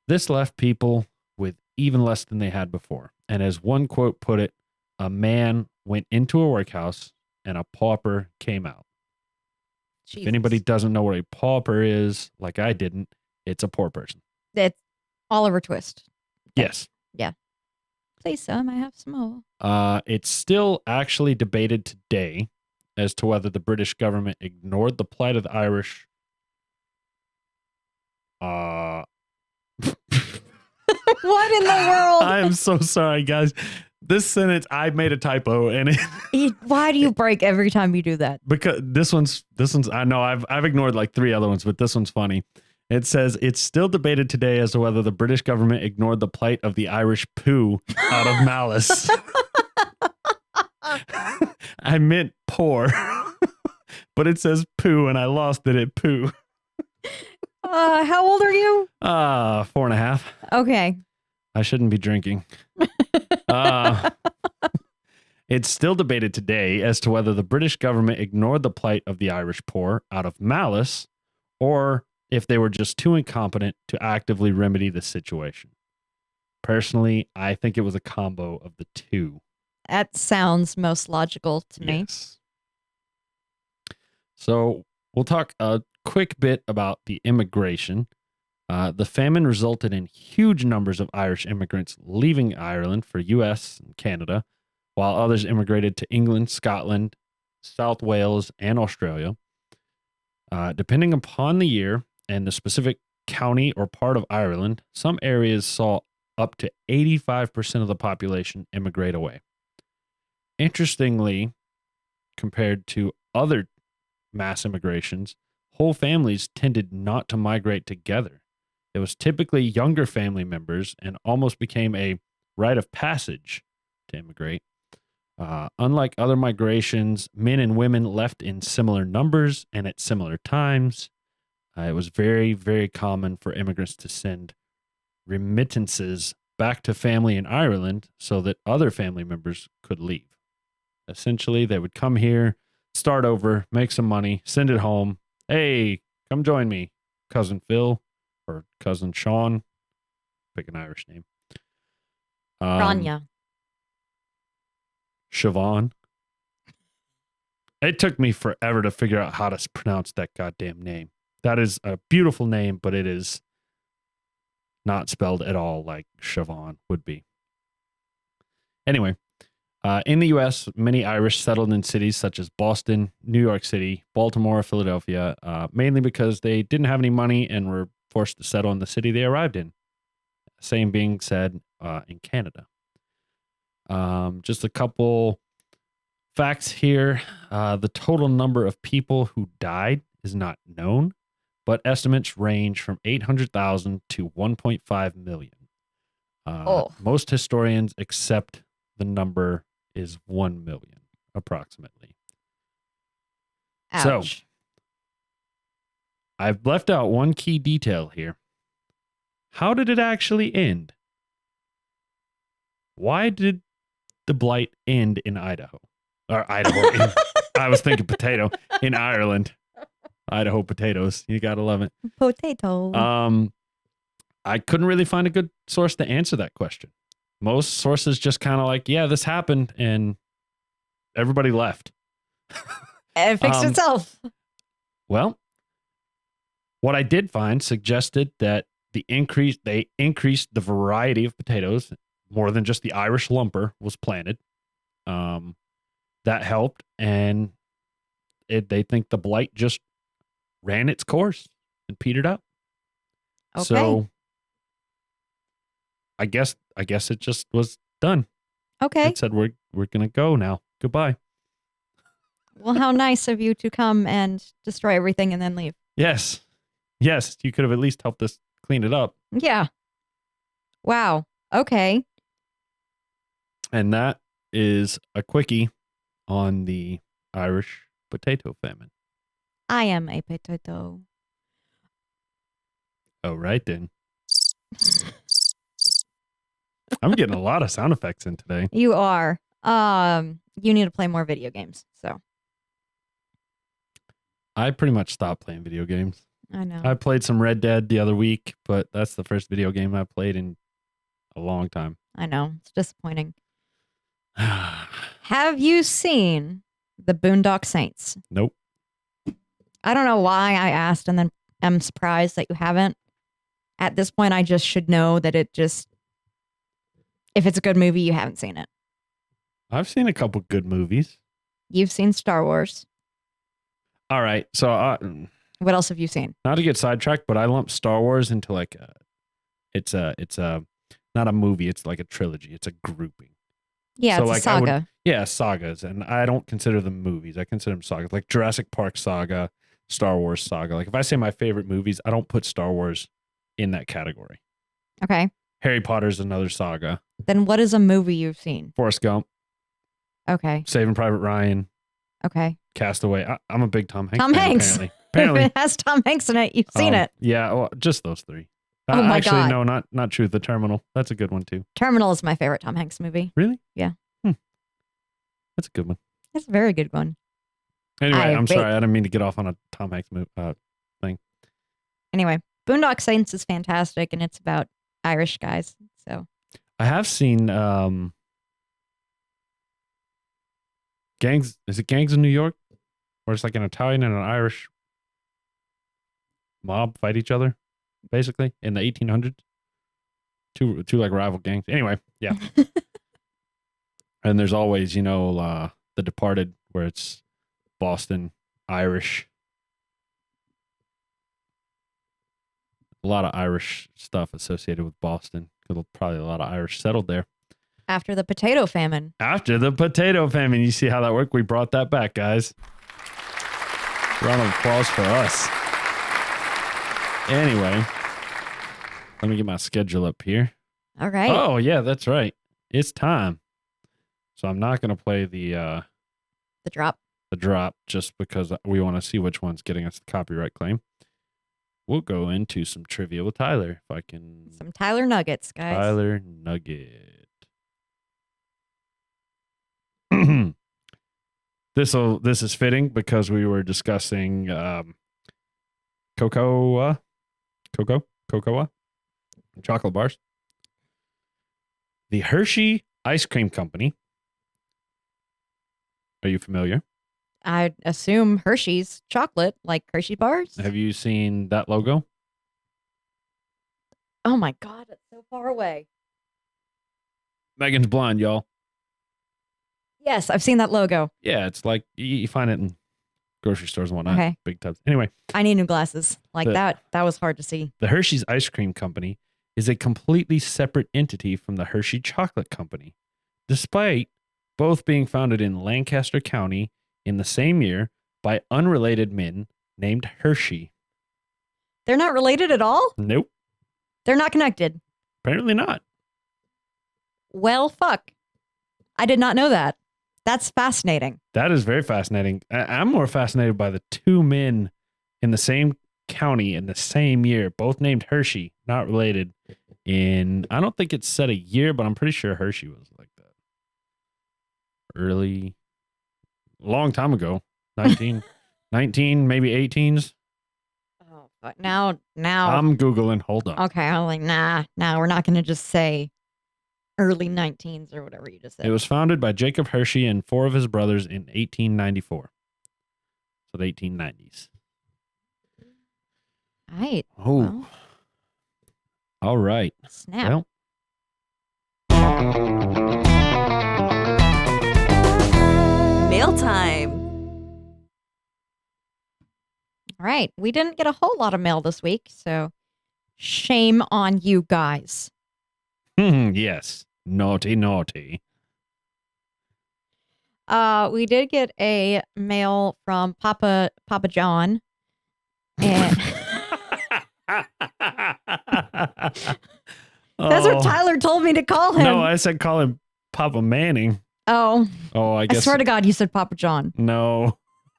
This left people with even less than they had before. And as one quote put it, a man went into a workhouse and a pauper came out. Jesus. If anybody doesn't know what a pauper is, like I didn't, it's a poor person. It's Oliver Twist. Yes. Yeah. Please, some. I have some more. It's still actually debated today as to whether the British government ignored the plight of the Irish. What in the world? I am so sorry, guys. This sentence, I made a typo, and Why do you break every time you do that? because this one's. I know I've ignored like 3 other ones, but this one's funny. It says it's still debated today as to whether the British government ignored the plight of the Irish poo out of malice. I meant poor, but it says poo, and I lost it at poo. How old are you? 4.5. Okay. I shouldn't be drinking. It's still debated today as to whether the British government ignored the plight of the Irish poor out of malice, or if they were just too incompetent to actively remedy the situation. Personally, I think it was a combo of the two. That sounds most logical to me. Yes. So we'll talk a quick bit about the immigration. The famine resulted in huge numbers of Irish immigrants leaving Ireland for U.S. and Canada, while others immigrated to England, Scotland, South Wales, and Australia. Depending upon the year and the specific county or part of Ireland, some areas saw up to 85% of the population immigrate away. Interestingly, compared to other mass immigrations, whole families tended not to migrate together. It was typically younger family members and almost became a rite of passage to immigrate. Unlike other migrations, men and women left in similar numbers and at similar times. It was very, very common for immigrants to send remittances back to family in Ireland so that other family members could leave. Essentially, they would come here, start over, make some money, send it home. Hey, come join me, Cousin Phil or Cousin Sean. Pick an Irish name. Rania. Siobhan. It took me forever to figure out how to pronounce that goddamn name. That is a beautiful name, but it is not spelled at all like Siobhan would be. Anyway, in the U.S., many Irish settled in cities such as Boston, New York City, Baltimore, Philadelphia, mainly because they didn't have any money and were forced to settle in the city they arrived in. Same being said in Canada. Just a couple facts here. The total number of people who died is not known, but estimates range from 800,000 to 1.5 million. Most historians accept the number is 1 million, approximately. Ouch. So, I've left out one key detail here. How did it actually end? Why did the blight end in Idaho? Or Idaho. I was thinking potato. In Ireland. Idaho potatoes. You gotta love it. Potato. I couldn't really find a good source to answer that question. Most sources just kind of like, yeah, this happened and everybody left. It fixed itself. Well, what I did find suggested that they increased the variety of potatoes. More than just the Irish lumper was planted. That helped, and they think the blight just ran its course and petered out. Okay. So I guess it just was done. Okay. It said we're gonna go now. Goodbye. Well, how nice of you to come and destroy everything and then leave. Yes. You could have at least helped us clean it up. Yeah. Wow. Okay. And that is a quickie on the Irish Potato Famine. I am a potato. Oh, right then. I'm getting a lot of sound effects in today. You are. You need to play more video games. So I pretty much stopped playing video games. I know. I played some Red Dead the other week, but that's the first video game I played in a long time. I know. It's disappointing. Have you seen the Boondock Saints? Nope. I don't know why I asked and then I'm surprised that you haven't. At this point, I just should know that if it's a good movie, you haven't seen it. I've seen a couple good movies. You've seen Star Wars. All right. So, What else have you seen? not to get sidetracked, but I lump Star Wars into like it's not a movie. It's like a trilogy. It's a grouping. Yeah, So, it's like, a saga. Yeah, sagas. And I don't consider them movies. I consider them sagas. Like Jurassic Park saga, Star Wars saga. Like if I say my favorite movies, I don't put Star Wars in that category. Okay. Harry Potter's another saga. Then what is a movie you've seen? Forrest Gump, Okay. Saving Private Ryan, Okay. Castaway. I'm a big Tom Hanks Tom fan, Hanks. Apparently. If Apparently. it has Tom Hanks in it, you've seen it. Yeah, well, just those three. Oh my Actually, God. no, not Truth, The Terminal. That's a good one too. Terminal is my favorite Tom Hanks movie. Really? Yeah. That's a good one. It's a very good one. Anyway, I'm bet. sorry. I didn't mean to get off on a Tom Hanks movie. Anyway, Boondock Saints is fantastic, and it's about Irish guys. So I have seen Gangs. Is it Gangs in New York? Where it's like an Italian and an Irish mob fight each other, basically, in the 1800s. Two like rival gangs. Anyway, yeah. And there's always, The Departed, where it's Boston, Irish. A lot of Irish stuff associated with Boston. Probably a lot of Irish settled there. after the potato famine. After the potato famine. You see how that worked? We brought that back, guys. Round of applause for us. Anyway, let me get my schedule up here. All right. Oh, yeah, that's right. It's time. So I'm not going to play the The drop. just because we want to see which one's getting us the copyright claim. We'll go into some trivia with Tyler, if I can. Some Tyler Nuggets, guys. Tyler Nugget. This is fitting because we were discussing cocoa chocolate bars. The Hershey Ice Cream Company. Are you familiar? I assume Hershey's chocolate, like Hershey bars. Have you seen that logo? Oh my God, it's so far away. Megan's blind, y'all. Yes, I've seen that logo. Yeah, it's like you find it in grocery stores and whatnot. Okay. Big tubs. Anyway, I need new glasses. Like The- that was hard to see. the Hershey's Ice Cream Company is a completely separate entity from the Hershey Chocolate Company, despite both being founded in Lancaster County in the same year by unrelated men named Hershey. They're not related at all? Nope, They're not connected. apparently not. Well, fuck. I did not know that. That's fascinating. That is very fascinating. I'm more fascinated by the two men in the same county in the same year, both named Hershey, not related. I don't think it said a year, but I'm pretty sure Hershey was like that. Early, long time ago, 19, maybe 18s. Oh, but now. I'm Googling. Hold on. Okay, I'm like, nah, we're not going to just say early 19s or whatever you just said. It was founded by Jacob Hershey and 4 of his brothers in 1894. So the 1890s. Right. Oh, Well, all right. snap. Well, Mail time. All right. We didn't get a whole lot of mail this week, so shame on you guys. yes. Naughty, naughty. We did get a mail from Papa John. And that's what Tyler told me to call him. No, I said call him Papa Manning. Oh, Oh, I I guess. swear to God, you said Papa John. No.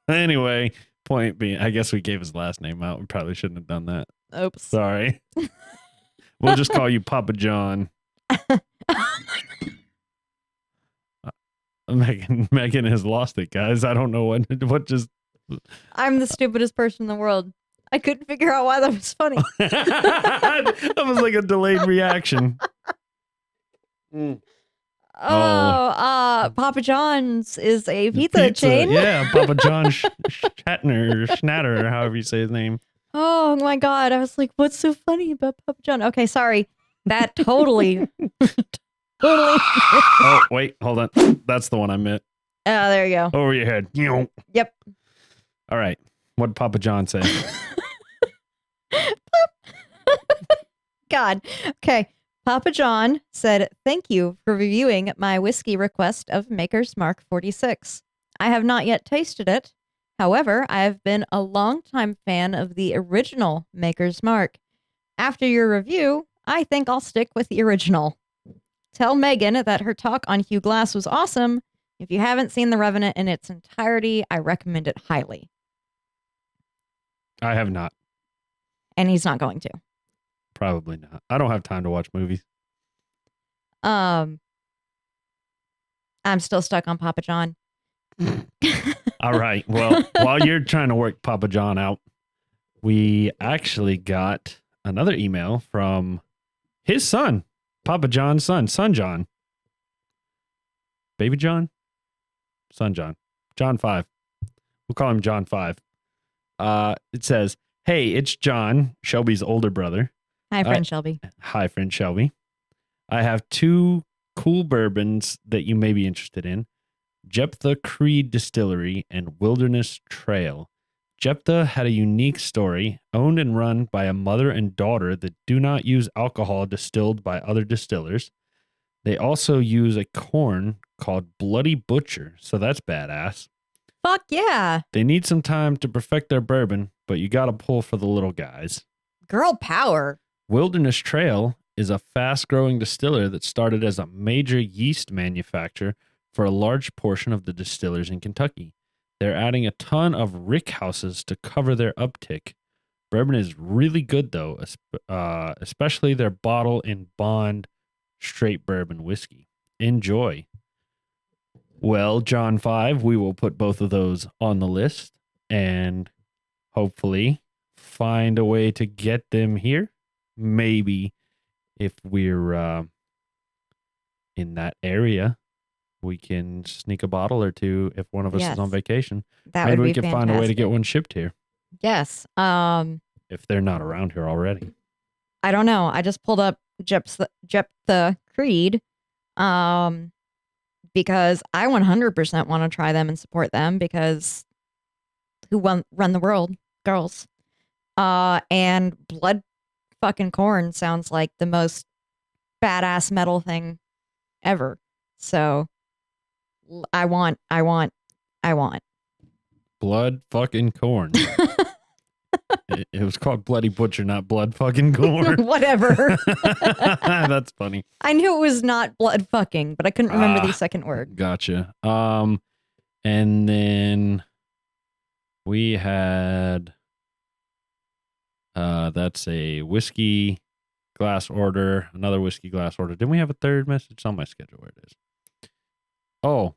Anyway, point being, I guess we gave his last name out. We probably shouldn't have done that. Oops. Sorry. We'll just call you Papa John. Megan has lost it, guys. I don't know what just. I'm the stupidest person in the world. I couldn't figure out why that was funny. That was like a delayed reaction. Papa John's is a pizza chain. Yeah, Papa John Schnatter, or however you say his name. Oh my God. I was like, what's so funny about Papa John? Okay, sorry. That totally. Oh, wait, hold on. That's the one I meant. Oh, there you go. Over your head. Yep. All right. What did Papa John say? God. Okay. Papa John said, "Thank you for reviewing my whiskey request of Maker's Mark 46. I have not yet tasted it. However, I have been a longtime fan of the original Maker's Mark. After your review, I think I'll stick with the original. Tell Megan that her talk on Hugh Glass was awesome. If you haven't seen The Revenant in its entirety, I recommend it highly." I have not. And he's not going to. Probably not. I don't have time to watch movies. I'm still stuck on Papa John. All right. Well, while you're trying to work Papa John out, we actually got another email from his son, Papa John's son John. Baby John? Son John. John 5. We'll call him John 5. It says, "Hey, it's John, Shelby's older brother. Hi, friend Shelby. Hi, friend Shelby. I have 2 cool bourbons that you may be interested in. Jephthah Creed Distillery and Wilderness Trail. Jephthah had a unique story, owned and run by a mother and daughter that do not use alcohol distilled by other distillers. They also use a corn called Bloody Butcher, so that's badass. Fuck yeah. They need some time to perfect their bourbon, but you gotta pull for the little guys. Girl power. Wilderness Trail is a fast-growing distiller that started as a major yeast manufacturer for a large portion of the distillers in Kentucky. They're adding a ton of rick houses to cover their uptick. Bourbon is really good, though, especially their bottle and bond straight bourbon whiskey. Enjoy." Well, John 5, we will put both of those on the list and hopefully find a way to get them here. Maybe if we're in that area, we can sneak a bottle or two if one of us is on vacation. That Maybe would we be can find a way to fantastic. get one shipped here Yes. if they're not around here already. I don't know. I just pulled up Jephthah Creed because I 100% want to try them and support them because who run the world? Girls. And Blood fucking Corn sounds like the most badass metal thing ever. So I want. Blood fucking corn. It was called Bloody Butcher, not Blood fucking corn. Whatever. That's funny. I knew it was not blood fucking, but I couldn't remember the second word. Gotcha. And then we had that's a whiskey glass order, another whiskey glass order. Didn't we have a third message? It's on my schedule where it is. Oh,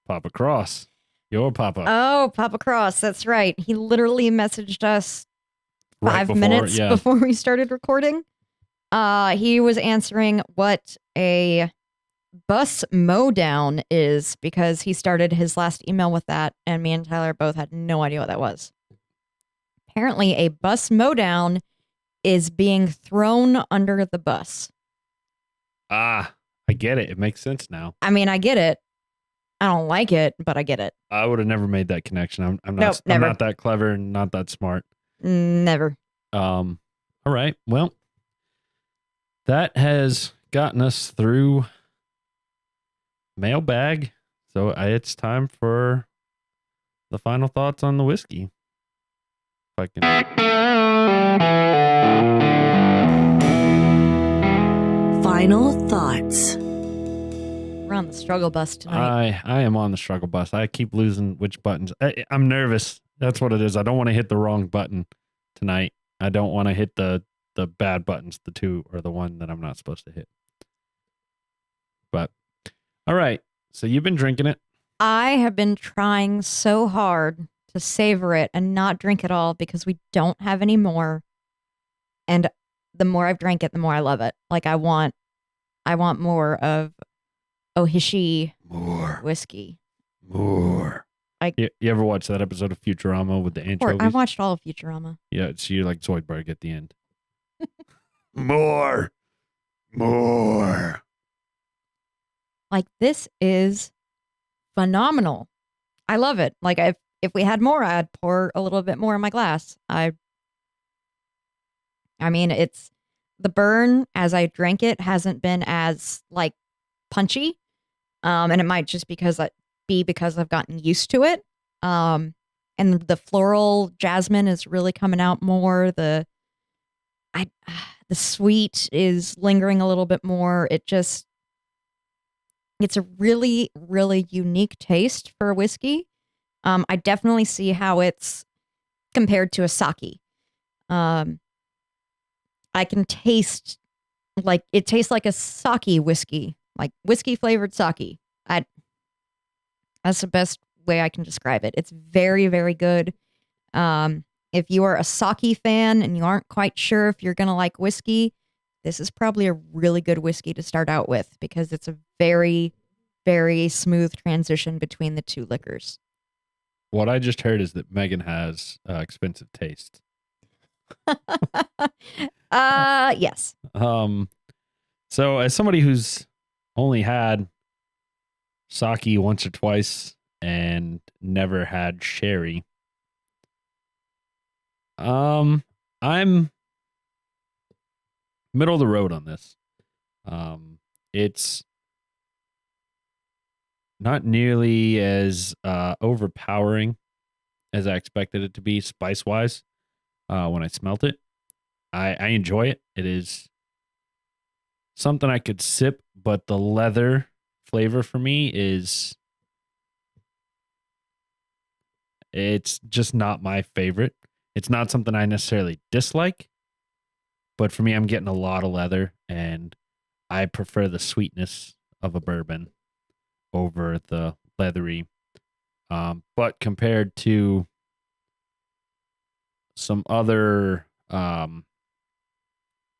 Papa Cross. Your Papa. Oh, Papa Cross. That's right. He literally messaged us Right 5 minutes before we started recording. He was answering what a bus mowdown is because he started his last email with that, and me and Tyler both had no idea what that was. Apparently, a bus mowdown is being thrown under the bus. Ah, I get it. It makes sense now. I mean, I get it. I don't like it, but I get it. I would have never made that connection. I'm not. Nope, I'm never. not that clever and not that smart. Never. All right. Well, that has gotten us through mailbag. So it's time for the final thoughts on the whiskey. If I can. Final thoughts. We're on the struggle bus tonight. I am on the struggle bus. I keep losing which buttons. I'm nervous. That's what it is. I don't want to hit the wrong button tonight. I don't want to hit the bad buttons, the two or the one that I'm not supposed to hit. But all right. So you've been drinking it. I have been trying so hard to savor it and not drink it all because we don't have any more. And the more I've drank it, the more I love it. Like I want more of Ohishi whiskey. More. You ever watch that episode of Futurama with the anchovies? I watched all of Futurama. Yeah, it's you like Zoidberg at the end. More. Like this is phenomenal. I love it. Like if we had more, I'd pour a little bit more in my glass. I mean, it's the burn as I drank it hasn't been as like punchy. And it might just because I've gotten used to it. And the floral jasmine is really coming out more. The sweet is lingering a little bit more. It's a really, really unique taste for a whiskey. I definitely see how it's compared to a sake. I can taste like it tastes like a sake whiskey, like whiskey flavored sake. That's the best way I can describe it. It's very, very good. If you are a sake fan and you aren't quite sure if you're going to like whiskey, this is probably a really good whiskey to start out with because it's a very, very smooth transition between the two liquors. What I just heard is that Megan has expensive taste. Yes. So as somebody who's only had sake once or twice and never had sherry, I'm middle of the road on this. It's not nearly as overpowering as I expected it to be spice wise. When I smelt it, I enjoy it. It is something I could sip, but the leather flavor for me it's just not my favorite. It's not something I necessarily dislike, but for me, I'm getting a lot of leather, and I prefer the sweetness of a bourbon over the leathery. But compared to some other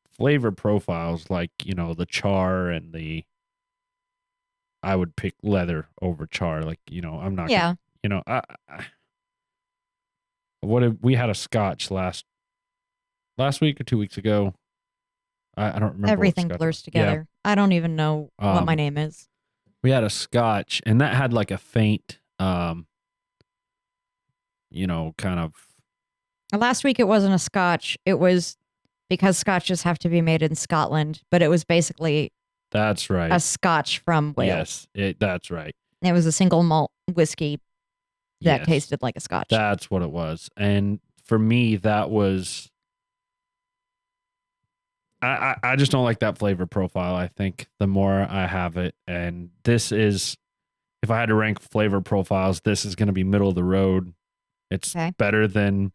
flavor profiles, like, the char and I would pick leather over char. Like, I'm not, Yeah. we had a scotch last week or 2 weeks ago. I don't remember. Everything what scotch blurs was. together. I don't even know what my name is. We had a scotch, and that had like a faint, kind of. Last week it wasn't a scotch. It was because scotches have to be made in Scotland, but it was basically That's right. a scotch from Wales. Yes, that's right. It was a single malt whiskey that Yes. tasted like a scotch. That's what it was. And for me, that was. I just don't like that flavor profile. I think the more I have it, and this is, if I had to rank flavor profiles, this is going to be middle of the road. It's better than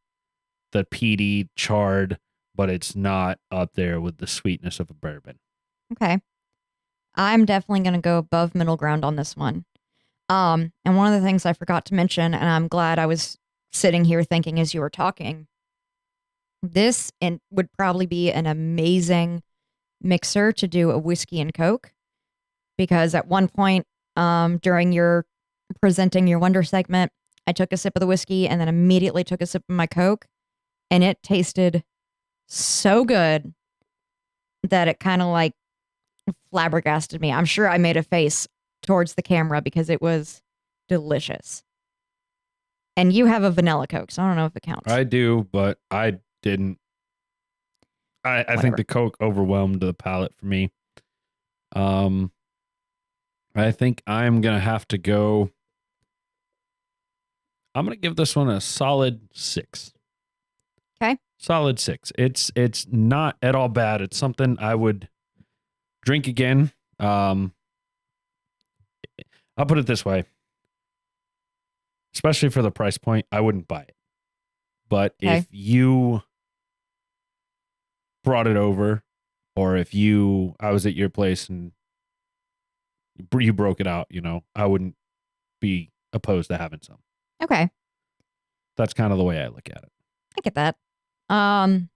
the peaty charred, but it's not up there with the sweetness of a bourbon. Okay. I'm definitely going to go above middle ground on this one. And one of the things I forgot to mention, and I'm glad I was sitting here thinking as you were talking, this would probably be an amazing mixer to do a whiskey and Coke, because at one point during your presenting your wonder segment, I took a sip of the whiskey and then immediately took a sip of my Coke, and it tasted so good that it kind of like flabbergasted me. I'm sure I made a face towards the camera because it was delicious. And you have a vanilla Coke, so I don't know if it counts. I do, but I didn't. I think the Coke overwhelmed the palate for me. I think I'm going to have to go. I'm going to give this one a solid 6. Okay. Solid 6. It's not at all bad. It's something I would drink again. I'll put it this way. Especially for the price point, I wouldn't buy it. But Okay. if you brought it over, or if I was at your place and you broke it out, I wouldn't be opposed to having some. Okay. That's kind of the way I look at it. I get that. I'm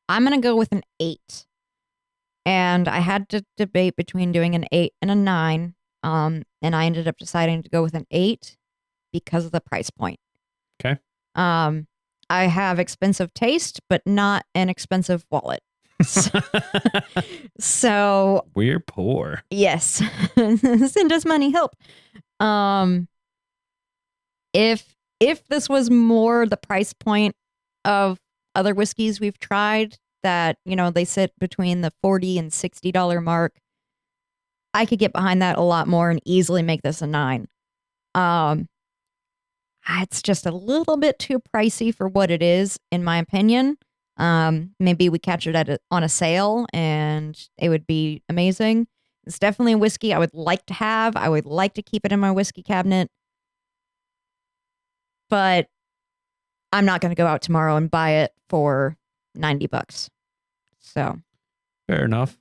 going to go with an 8. And I had to debate between doing an 8 and a 9. And I ended up deciding to go with an 8 because of the price point. Okay. I have expensive taste, but not an expensive wallet. So We're poor. yes, send us money, help. If this was more the price point of other whiskeys we've tried that, they sit between the $40 and $60 mark, I could get behind that a lot more and easily make this a 9. It's just a little bit too pricey for what it is, in my opinion. Maybe we catch it on a sale and it would be amazing. It's definitely a whiskey I would like to have. I would like to keep it in my whiskey cabinet. But I'm not going to go out tomorrow and buy it for $90. So Fair enough.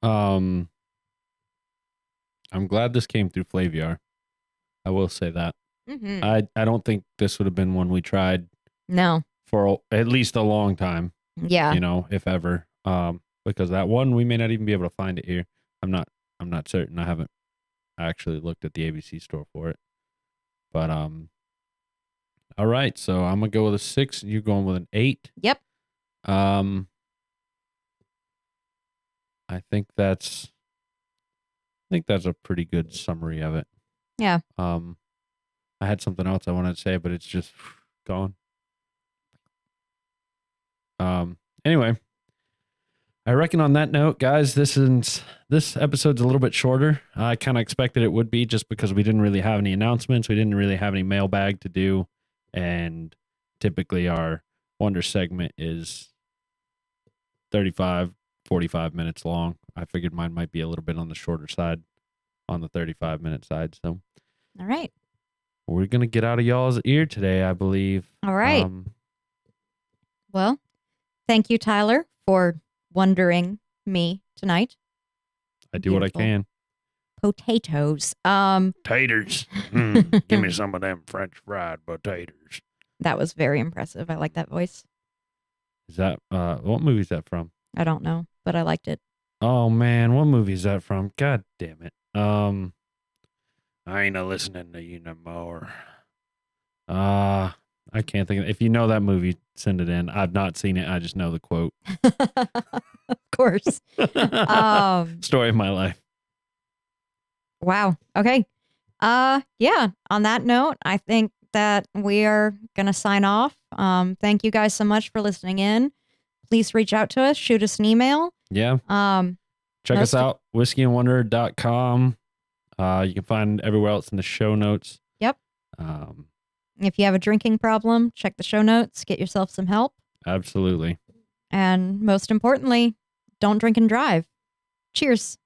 I'm glad this came through Flaviar. I will say that. mm-hmm. I don't think this would have been one we tried No. for at least a long time. Yeah. If ever. Because that one we may not even be able to find it here. I'm not certain. I haven't actually looked at the ABC store for it. But all right, so I'm gonna go with a 6 and you're going with an 8. Yep. I think that's a pretty good summary of it. Yeah. I had something else I wanted to say, but it's just gone. Anyway, I reckon on that note, guys, this episode's a little bit shorter. I kind of expected it would be just because we didn't really have any announcements. We didn't really have any mailbag to do. And typically our Wonder segment is 35, 45 minutes long. I figured mine might be a little bit on the shorter side, on the 35-minute side. So, All right. we're going to get out of y'all's ear today, I believe. All right. Well, thank you, Tyler, for wondering me tonight. I do what I Beautiful. can. Potatoes. Taters. Give me some of them French fried potatoes. That was very impressive. I like that voice. Is that, what movie is that from? I don't know, but I liked it. Oh, man. What movie is that from? God damn it. I ain't listening to you no more. I can't think of. If you know that movie, send it in. I've not seen it. I just know the quote. Of course. Story of my life. Wow. Okay. Yeah. On that note, I think that we are gonna sign off. Thank you guys so much for listening in. Please reach out to us. Shoot us an email. Yeah. Check us out. whiskeyandwonder.com. You can find everywhere else in the show notes. Yep. If you have a drinking problem, check the show notes. Get yourself some help. Absolutely. And most importantly, don't drink and drive. Cheers.